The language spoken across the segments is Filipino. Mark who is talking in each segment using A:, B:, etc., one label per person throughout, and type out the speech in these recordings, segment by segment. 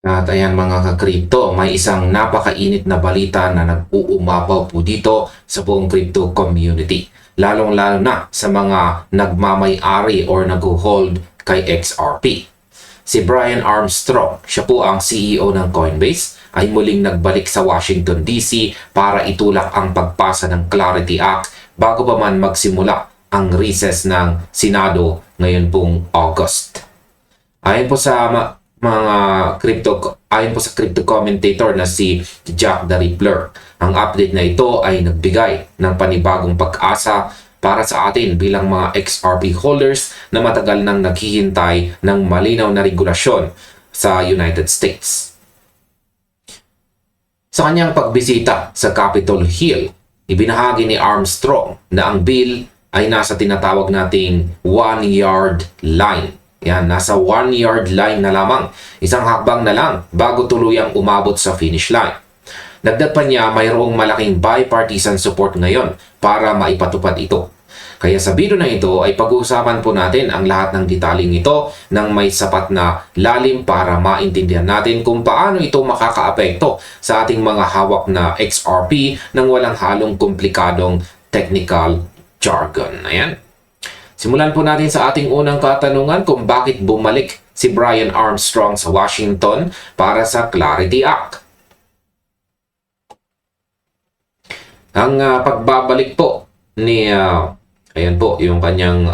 A: At ayan mga ka-crypto, may isang napakainit na balita na nag-uumapaw po dito sa buong crypto community. Lalong-lalo na sa mga nagmamay-ari or nag-hold kay XRP. Si Brian Armstrong, siya po ang CEO ng Coinbase, ay muling nagbalik sa Washington DC para itulak ang pagpasa ng Clarity Act bago pa man magsimula ang recess ng Senado ngayon pong August. Ayon po sa mga ayon po sa crypto commentator na si Jack the Rippler, ang update na ito ay nagbigay ng panibagong pag-asa para sa atin bilang mga XRP holders na matagal nang naghihintay ng malinaw na regulasyon sa United States. Sa kanyang pagbisita sa Capitol Hill, ibinahagi ni Armstrong na ang bill ay nasa tinatawag nating 1-yard line. Yan, nasa 1-yard line na lamang. Isang hakbang na lang bago tuluyang umabot sa finish line. Dagdag pa niya, mayroong malaking bipartisan support ngayon para maipatupad ito. Kaya sa video na ito ay pag-uusapan po natin ang lahat ng detaling ito ng may sapat na lalim para maintindihan natin kung paano ito makakaapekto sa ating mga hawak na XRP nang walang halong komplikadong technical jargon. Ayan. Simulan po natin sa ating unang katanungan kung bakit bumalik si Brian Armstrong sa Washington para sa Clarity Act. Ang pagbabalik po ni, ayan po, yung kanyang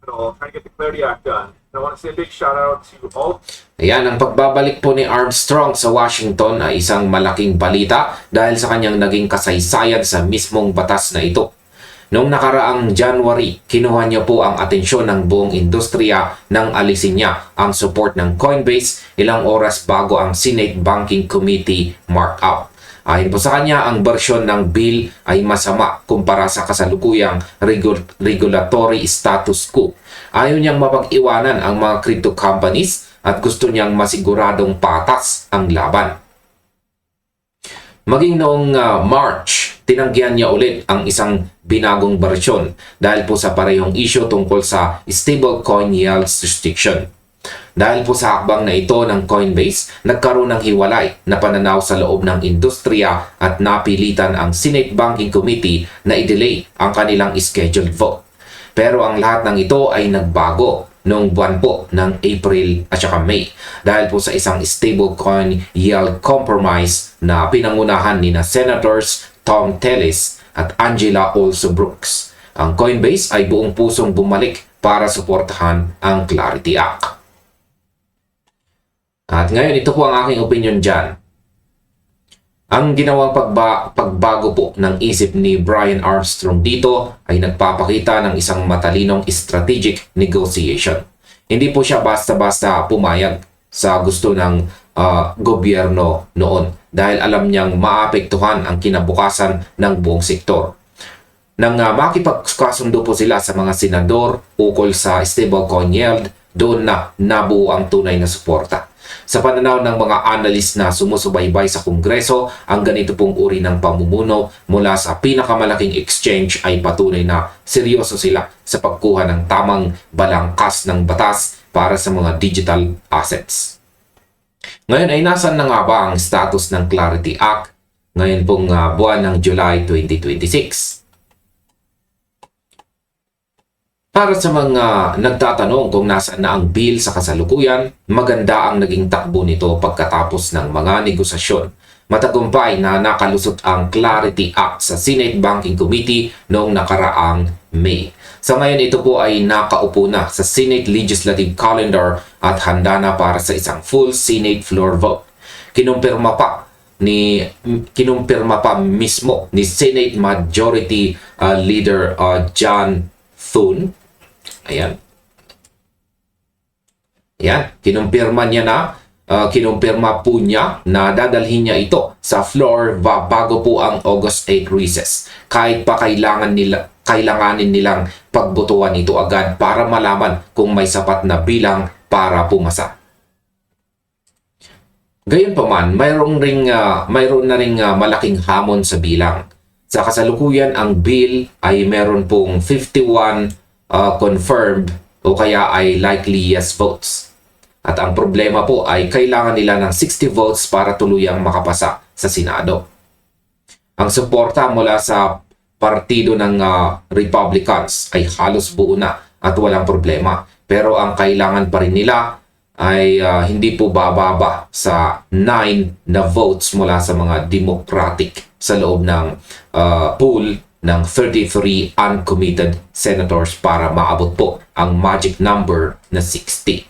B: trying to get the Clarity Act done. I want to say a big shout out to all.
A: Ayan, ang pagbabalik po ni Armstrong sa Washington ay isang malaking balita dahil sa kanyang naging kasaysayan sa mismong batas na ito. Noong nakaraang January, kinuha niya po ang atensyon ng buong industriya nang alisin niya ang support ng Coinbase ilang oras bago ang Senate Banking Committee markup. Ayon po sa kanya, ang bersyon ng bill ay masama kumpara sa kasalukuyang regulatory status quo. Ayaw niyang mapag-iwanan ang mga crypto companies at gusto niyang masiguradong patas ang laban. Maging noong March, tinanggihan niya ulit ang isang binagong bersyon dahil po sa parehong issue tungkol sa stablecoin yield restriction. Dahil po sa hakbang na ito ng Coinbase, nagkaroon ng hiwalay na pananaw sa loob ng industriya at napilitan ang Senate Banking Committee na i-delay ang kanilang scheduled vote. Pero ang lahat ng ito ay nagbago noong buwan po ng April at saka May dahil po sa isang stablecoin yield compromise na pinangunahan ni na Senators Tom Tillis at Angela Also Brooks. Ang Coinbase ay buong pusong bumalik para suportahan ang Clarity Act. At ngayon, ito po ang aking opinion dyan. Ang ginawang pagbago po ng isip ni Brian Armstrong dito ay nagpapakita ng isang matalinong strategic negotiation. Hindi po siya basta-basta pumayag sa gusto ng gobyerno noon dahil alam niyang maapektuhan ang kinabukasan ng buong sektor. Nang makipagkasundo po sila sa mga senador ukol sa stablecoin yield, doon na nabuo ang tunay na suporta. Sa pananaw ng mga analyst na sumusubaybay sa Kongreso, ang ganito pong uri ng pamumuno mula sa pinakamalaking exchange ay patunay na seryoso sila sa pagkuha ng tamang balangkas ng batas para sa mga digital assets. Ngayon ay nasan na nga ba ang status ng Clarity Act ngayon pong buwan ng July 2026? Para sa mga nagtatanong kung nasaan na ang bill sa kasalukuyan, maganda ang naging takbo nito pagkatapos ng mga negosasyon. Matagumpay na nakalusot ang Clarity Act sa Senate Banking Committee noong nakaraang May. Sa ngayon, ito po ay nakaupo na sa Senate Legislative Calendar at handa na para sa isang full Senate floor vote. Kinumpirma pa mismo ni Senate Majority Leader John Thune. Ayan. Ayan, kinumpirma po niya na dadalhin niya ito sa floor bago po ang August 8 recess. Kahit pa kailanganin nilang pagbotohan ito agad para malaman kung may sapat na bilang para pumasa. Gayunpaman, mayroon na ring malaking hamon sa bilang. Sa kasalukuyan, ang bill ay meron pong 51 confirmed o kaya ay likely yes votes. At ang problema po ay kailangan nila ng 60 votes para tuluyang makapasa sa Senado. Ang suporta mula sa partido ng Republicans ay halos buo na at walang problema. Pero ang kailangan pa rin nila ay hindi po bababa sa 9 na votes mula sa mga Democratic sa loob ng pool ng 33 uncommitted senators para maabot po ang magic number na 60.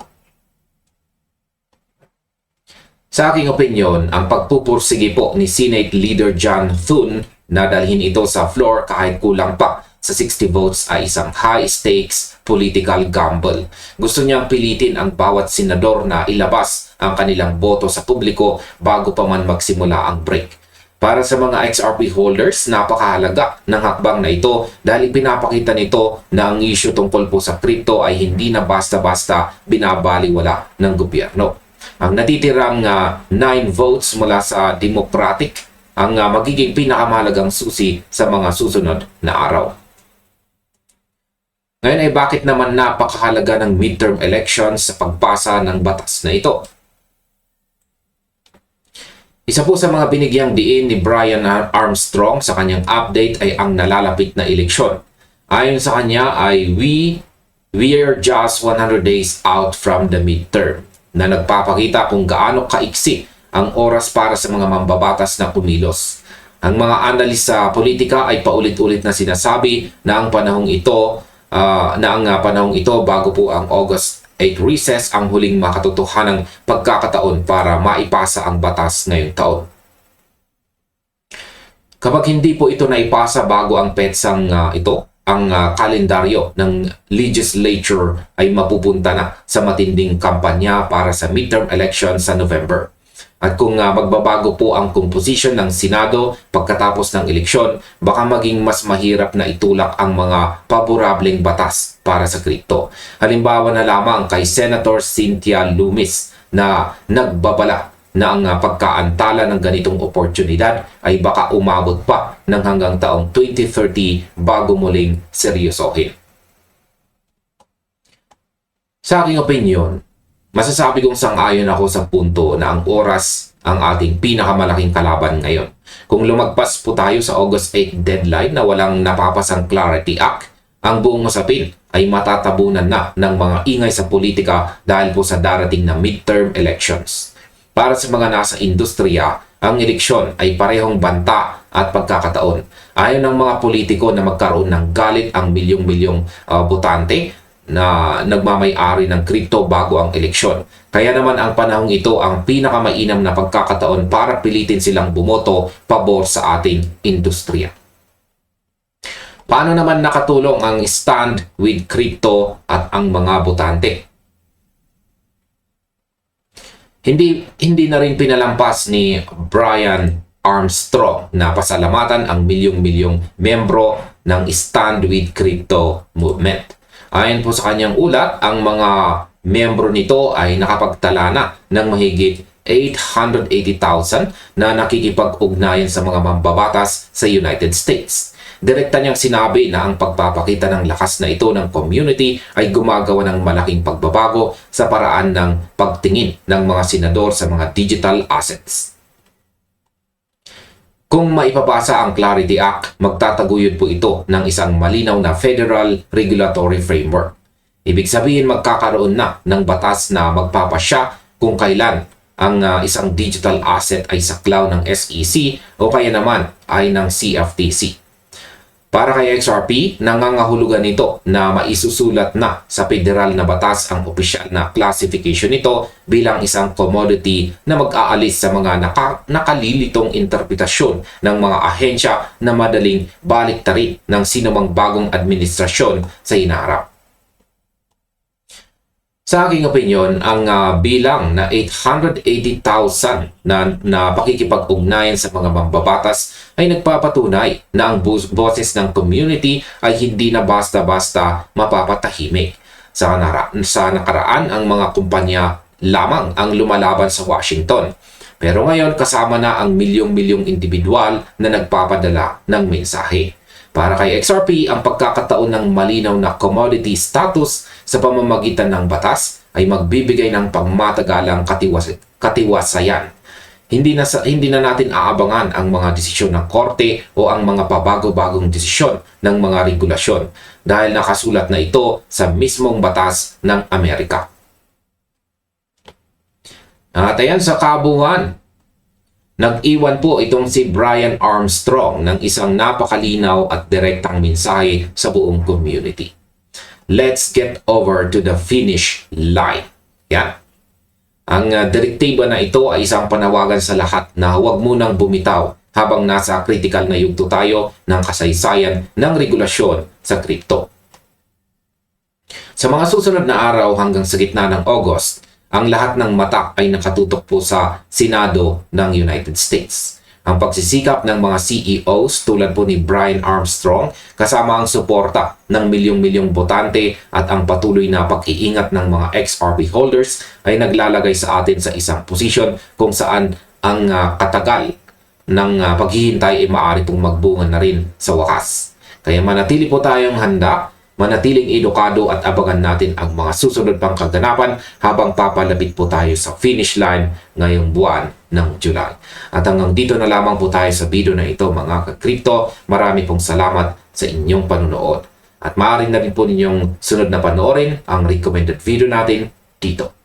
A: Sa aking opinyon, ang pagpupursige po ni Senate Leader John Thune na dalhin ito sa floor kahit kulang pa sa 60 votes ay isang high-stakes political gamble. Gusto niyang pilitin ang bawat senador na ilabas ang kanilang boto sa publiko bago pa man magsimula ang break. Para sa mga XRP holders, napakahalaga ng hakbang na ito dahil pinapakita nito na ang issue tungkol po sa crypto ay hindi na basta-basta binabaliwala ng gobyerno. Ang natitirang 9 votes mula sa Democratic ang magiging pinakamahalagang susi sa mga susunod na araw. Ngayon ay bakit naman napakahalaga ng midterm elections sa pagpasa ng batas na ito? Isa po sa mga binigyang diin ni Brian Armstrong sa kanyang update ay ang nalalapit na eleksyon. Ayon sa kanya ay we're just 100 days out from the midterm, na nagpapakita kung gaano kaiksi ang oras para sa mga mambabatas na kumilos. Ang mga analis sa politika ay paulit-ulit na sinasabi na ang panahong ito bago po ang August 8 recess ang huling makatotohanang pagkakataon para maipasa ang batas ngayong taon. Kapag hindi po ito naipasa bago ang petsang ito, ang kalendaryo ng legislature ay mapupunta na sa matinding kampanya para sa midterm election sa November. At kung magbabago po ang komposisyon ng Senado pagkatapos ng eleksyon, baka maging mas mahirap na itulak ang mga paborableng batas para sa kripto. Halimbawa na lamang kay Senator Cynthia Lummis na nagbabala na ang pagkaantala ng ganitong oportunidad ay baka umabot pa ng hanggang taong 2030 bago muling seryosohin. Sa aking opinyon, masasabi kong sang-ayon ako sa punto na ang oras ang ating pinakamalaking kalaban ngayon. Kung lumagpas po tayo sa August 8 deadline na walang napapasang Clarity Act, ang buong usapin ay matatabunan na ng mga ingay sa politika dahil po sa darating na midterm elections. Para sa mga nasa industriya, ang eleksyon ay parehong banta at pagkakataon. Ayaw ng mga politiko na magkaroon ng galit ang milyong-milyong botante na nagmamay-ari ng kripto bago ang eleksyon. Kaya naman ang panahong ito ang pinakamainam na pagkakataon para pilitin silang bumoto pabor sa ating industriya. Paano naman nakatulong ang Stand with Crypto at ang mga botante? Hindi na rin pinalampas ni Brian Armstrong na pasalamatan ang milyong-milyong membro ng Stand with Crypto movement. Ayon po sa kanyang ulat, ang mga membro nito ay nakapagtala na ng mahigit 880,000 na nakikipag-ugnayan sa mga mambabatas sa United States. Direkta niyang sinabi na ang pagpapakita ng lakas na ito ng community ay gumagawa ng malaking pagbabago sa paraan ng pagtingin ng mga senador sa mga digital assets. Kung maipabasa ang Clarity Act, magtataguyod po ito ng isang malinaw na federal regulatory framework. Ibig sabihin magkakaroon na ng batas na magpapasya kung kailan ang isang digital asset ay saklaw ng SEC o kaya naman ay ng CFTC. Para kay XRP, nangangahulugan nito na maisusulat na sa federal na batas ang opisyal na classification nito bilang isang commodity na mag-aalis sa mga nakalilitong interpretasyon ng mga ahensya na madaling baliktarin ng sinumang bagong administrasyon sa hinaharap. Sa aking opinyon, ang bilang na 880,000 na pakikipag-ugnayan sa mga mambabatas ay nagpapatunay na ang boses ng community ay hindi na basta-basta mapapatahimik. Sa nakaraan, ang mga kumpanya lamang ang lumalaban sa Washington. Pero ngayon, kasama na ang milyong-milyong individual na nagpapadala ng mensahe. Para kay XRP, ang pagkakataon ng malinaw na commodity status sa pamamagitan ng batas ay magbibigay ng pangmatagalang katiwasayan. Hindi na natin aabangan ang mga desisyon ng korte o ang mga pabago-bagong desisyon ng mga regulasyon dahil nakasulat na ito sa mismong batas ng Amerika. At ayan sa kabuuan, nag-iwan po itong si Brian Armstrong ng isang napakalinaw at direktang mensahe sa buong community. Let's get over to the finish line. Yan. Ang direktiba na ito ay isang panawagan sa lahat na huwag munang bumitaw habang nasa critical na yugto tayo ng kasaysayan ng regulasyon sa crypto. Sa mga susunod na araw hanggang sa gitna ng August, ang lahat ng mata ay nakatutok po sa Senado ng United States. Ang pagsisikap ng mga CEOs tulad po ni Brian Armstrong kasama ang suporta ng milyong-milyong botante at ang patuloy na pag-iingat ng mga XRP holders ay naglalagay sa atin sa isang posisyon kung saan ang katagal ng paghihintay ay maaari pong magbunga na rin sa wakas. Kaya manatili po tayong handa, manatiling edukado at abangan natin ang mga susunod pang kaganapan habang papalapit po tayo sa finish line ngayong buwan ng July. At hanggang dito na lamang po tayo sa video na ito mga ka-crypto. Marami pong salamat sa inyong panunood. At maaari na rin po ninyong sunod na panoorin ang recommended video natin dito.